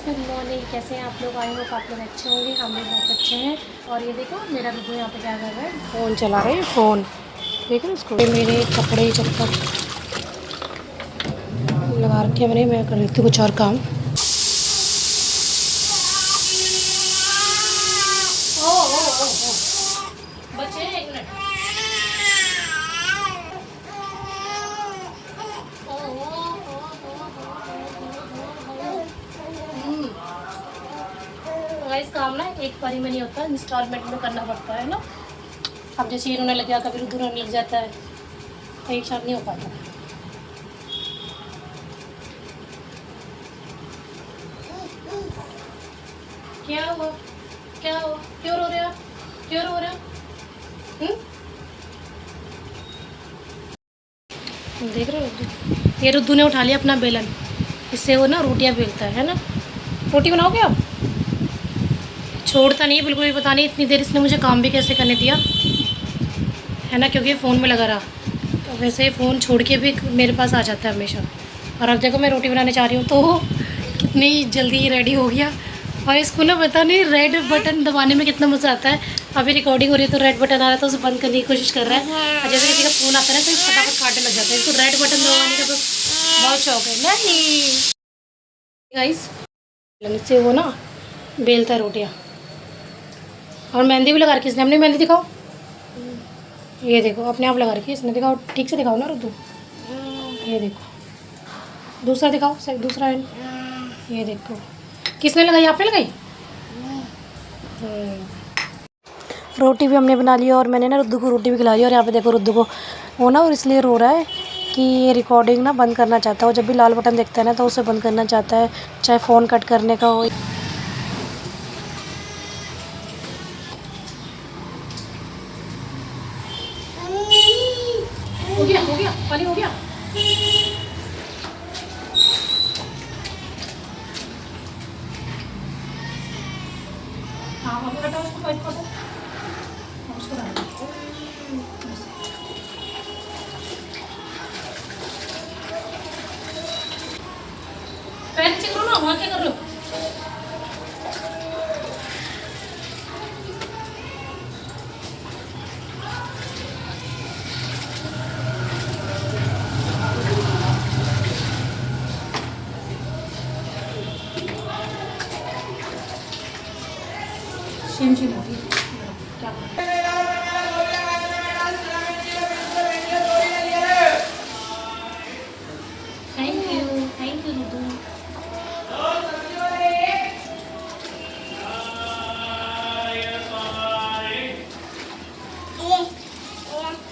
Good morning. कैसे हैं आप लोग? आई होप आप लोग अच्छे होंगे। हम भी बहुत अच्छे हैं। और ये देखो मेरा रुद्दू यहाँ पे क्या कर रहा है, फ़ोन चला रहे हैं। फ़ोन देख रहे उसको। मेरे कपड़े चप्पल लगा रखे मैंने, मैं कर लेती हूँ कुछ और काम। ओ ओ ओ ओ बच्चे एक मिनट। गाइस काम ना एक बारी में नहीं होता, इंस्टॉलमेंट में करना पड़ता है ना। अब जैसे ये रोने लग गया, कभी रुद्दू रोने लग जाता है, तो एक साथ नहीं हो पाता। क्या हुआ? क्या हुआ? क्यों रो रहे हो? क्यों रो रहे हो? देख रहे हो रुद्दू? ये रुद्दू ने उठा लिया अपना बेलन, इससे वो ना रोटियां बेलता है ना। रोटी बनाओगे आप? छोड़ता नहीं बिल्कुल भी। पता नहीं इतनी देर इसने मुझे काम भी कैसे करने दिया है ना, क्योंकि फ़ोन में लगा रहा। तो वैसे फ़ोन छोड़ के भी मेरे पास आ जाता है हमेशा। और अब देखो मैं रोटी बनाने जा रही हूँ, तो कितनी जल्दी रेडी हो गया। और इसको ना पता नहीं रेड बटन दबाने में कितना मज़ा आता है। अभी रिकॉर्डिंग हो रही है तो रेड बटन आ रहा है, तो उसे बंद करने की कोशिश कर रहा है। और जैसे किसी का फ़ोन आता है ना, तो फटाफट काटने लग जाता है। इसको रेड बटन दबाने का तो बहुत शौक है। नहीं गाइस, इससे वो ना बेलता है रोटियाँ। और मेहंदी भी लगा रखी इसने। अपनी मेहंदी दिखाओ। ये देखो अपने आप लगा रखी है इसने। दिखाओ, ठीक से दिखाओ ना रुद्दू। ये देखो, दूसरा दिखाओ, दूसरा एंड। ये देखो, किसने लगाई? आपने लगाई? रोटी भी हमने बना ली और मैंने ना रुद्दू को रोटी भी खिलाई। और यहाँ पे देखो रुद्दू को वो ना, और इसलिए रो रहा है कि ये रिकॉर्डिंग ना बंद करना चाहता है। और जब भी लाल बटन देखता है ना, तो उसे बंद करना चाहता है, चाहे फ़ोन कट करने का हो। हो गया पानी हो गया। हाँ मम्मी बेटा उसको पाइप कर दो। उसको डाल दो। पैर नीचे करो ना, वहाँ क्या कर रहे हो? शेम शेम होती है क्या? Thank you Ruddu.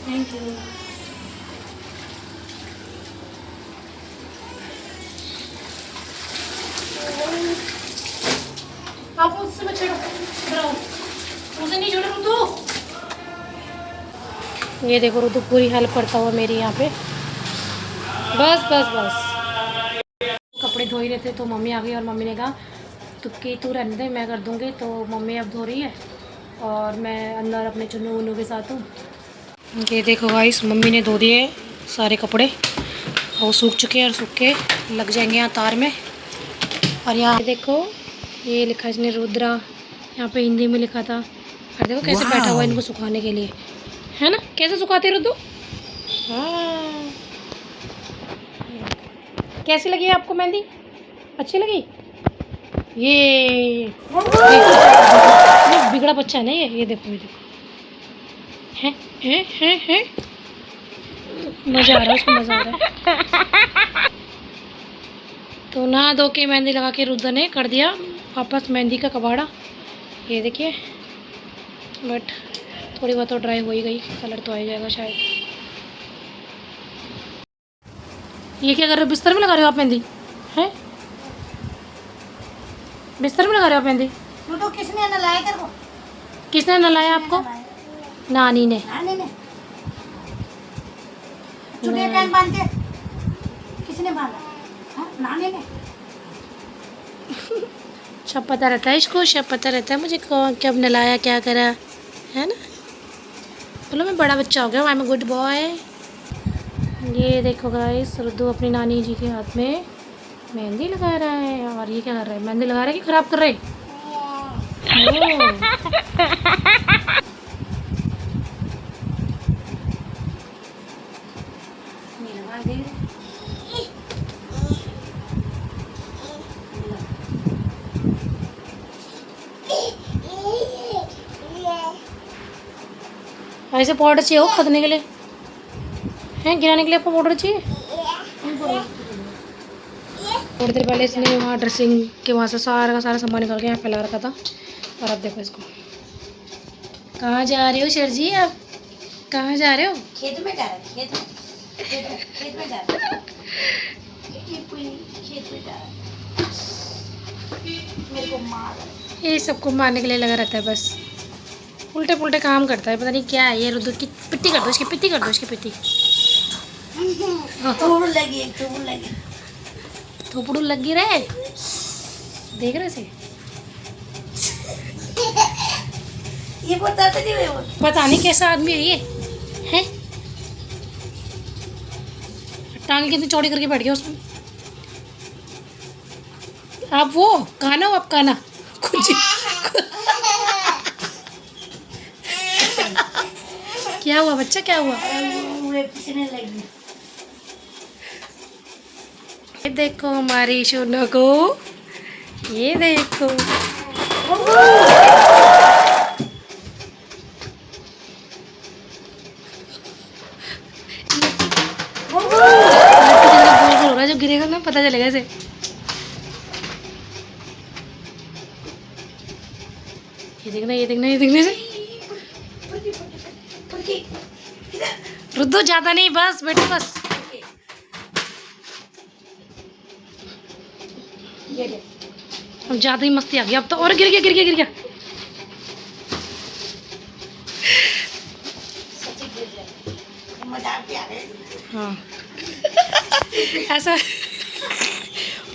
Thank you. आप उससे मत छेड़ो, उसे नहीं छोड़ो रुद्दू। ये देखो रुद्दू पूरी हेल्प करता हुआ मेरी यहाँ पे। बस बस बस, कपड़े धो ही रहे थे तो मम्मी आ गई। और मम्मी ने कहा तू रहने दे, मैं कर दूँगी। तो मम्मी अब धो रही है और मैं अंदर अपने चुन्नू वुन्नू के साथ हूँ। ये देखो गाइस, मम्मी ने धो दिए सारे कपड़े और सूख चुके हैं, और सूख के लग जाएंगे यहाँ तार में। और यहाँ देखो ये लिखा इसने रुद्रा, यहाँ पे हिंदी में लिखा था। और देखो कैसे बैठा हुआ है इनको सुखाने के लिए, है ना। कैसे सुखाते रुद्दू? हाँ, कैसी लगी आपको मेहंदी? अच्छी लगी? ये बिगड़ा बच्चा है ना ये देखो, ये देखो है मज़ा आ रहा है उसको, मज़ा आ रहा है। तो नहा धो के मेहंदी लगा के रुद्र ने कर दिया वापस मेहंदी का कबाड़ा। ये देखिए, बट थोड़ी बहुत तो ड्राई हो ही गई, कलर तो आ ही जाएगा शायद। ये क्या कर रहे हो? बिस्तर में लगा रहे हो आप मेहंदी? हैं, बिस्तर में लगा रहे हो आप मेहंदी? तो किसने नलाया तेरे को? किसने नलाया आपको? नानी ने। नानी ने चुटिया कैन बांध के किसने बांधा? हाँ, नानी ने। सब पता रहता है इसको, सब पता रहता है मुझे कौन कब नलाया, क्या करा, है ना। बोलो मैं बड़ा बच्चा हो गया, I am a good boy. ये देखो गाइस, रुद्दू अपनी नानी जी के हाथ में मेहंदी लगा रहा है। और ये क्या कर रहा है? मेहंदी लगा रहा है कि खराब कर रहे? लगा दे। ऐसे पाउडर चाहिए हो खदने के लिए? हैं गिराने के लिए आपको पाउडर चाहिए? थोड़ी देर पहले इसने वहाँ ड्रेसिंग के वहाँ से सारा का सारा सामान निकाल के यहाँ फैला रखा था। और अब देखो इसको। कहाँ जा रहे हो सर जी आप? कहाँ जा रहे हो? खेत में जा रहा है, खेत में जा रहा है। खेत में जा रहा है। मेरे को मार रहा है। ये सबको मारने के लिए लगा रहता है बस। उल्टे पुल्टे काम करता है, पता नहीं क्या है ये। रुद्र की पिट्टी कर दो, इसकी पिट्टी कर दो, इसकी पिट्टी। थोड़ी लगी, एक थोड़ी लगी। थोपड़ू लगी रहे, देख रहे से। ये बताते नहीं हुए वो। पता नहीं कैसा आदमी है ये, हैं? टांग कितनी चौड़ी करके बैठ गया उसमें। आप वो काना हो, आप काना कुछ। क्या हुआ बच्चा, क्या हुआ? मुझे पीछे लगी। ये देखो हमारी सोना को, ये देखो। हो रहा, जो गिरेगा ना पता चलेगा इसे। ये देखना, ये देखना, ये देखने से। रुद्दो ज्यादा नहीं, बस बेटे बस। अब ज्यादा ही मस्ती आ गई अब तो। और गिर गया, गिर गया, गिर गया। हाँ ऐसा।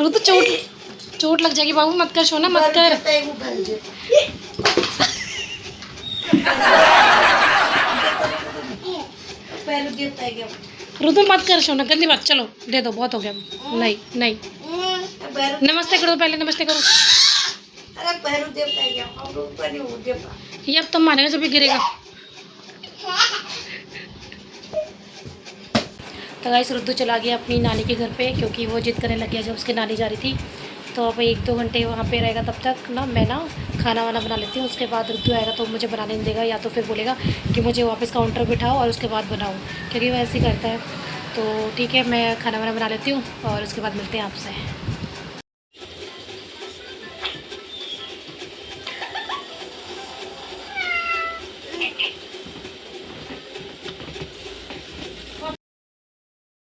रुद्दो चोट लग जाएगी बाबू, मत कर सोना, मत कर। रुद्दो मत कर सोना, गंदी बात। चलो दे दो, बहुत हो गया। नहीं नहीं, नमस्ते करो पहले, नमस्ते करो। ये अब तो मारेगा जब भी गिरेगा। तो गाइस रुद्दू चला गया अपनी नानी के घर पे, क्योंकि वो जिद करने लग गया जब उसकी नानी जा रही थी। तो अब 1-2 घंटे वहाँ पे रहेगा, तब तक ना मैं ना खाना वाना बना लेती हूँ। उसके बाद रुद्दू आएगा तो मुझे बनाने नहीं देगा, या तो फिर बोलेगा कि मुझे वापस काउंटर बिठाओ और उसके बाद बनाओ, क्योंकि वो ऐसे ही करता है। तो ठीक है, मैं खाना वाना बना लेती हूँ और उसके बाद मिलते हैं आपसे।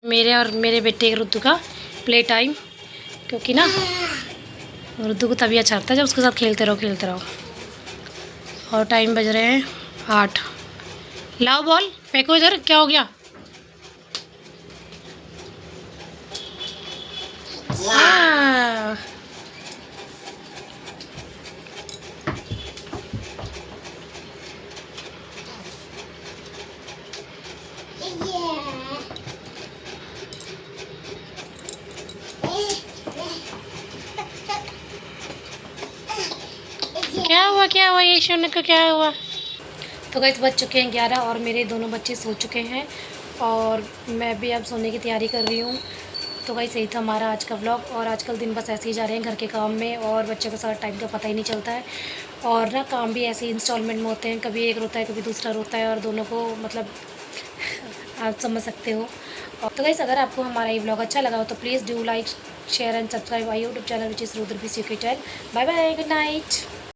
मेरे और मेरे बेटे रुद्दू का प्ले टाइम, क्योंकि ना रुद्दू को तभी अच्छा लगता है जब उसके साथ खेलते रहो, खेलते रहो। और टाइम बज रहे हैं 8। लाओ बॉल, फेंको इधर। क्या हो गया? हाँ। क्या हुआ, क्या हुआ ये सोने का, क्या हुआ? तो गाइस बज चुके हैं 11 और मेरे दोनों बच्चे सो चुके हैं और मैं भी अब सोने की तैयारी कर रही हूँ। तो गाइस यही था हमारा आज का व्लॉग। और आजकल दिन बस ऐसे ही जा रहे हैं घर के काम में, और बच्चों के साथ टाइम का पता ही नहीं चलता है। और ना काम भी ऐसे इंस्टॉलमेंट में होते हैं, कभी एक रोता है कभी दूसरा रोता है, और दोनों को मतलब आप समझ सकते हो। और तो गाइस अगर आपको हमारा ये व्लॉग अच्छा लगा हो तो please do like, share and subscribe our YouTube channel which is Rudra B secret. Bye bye, good night.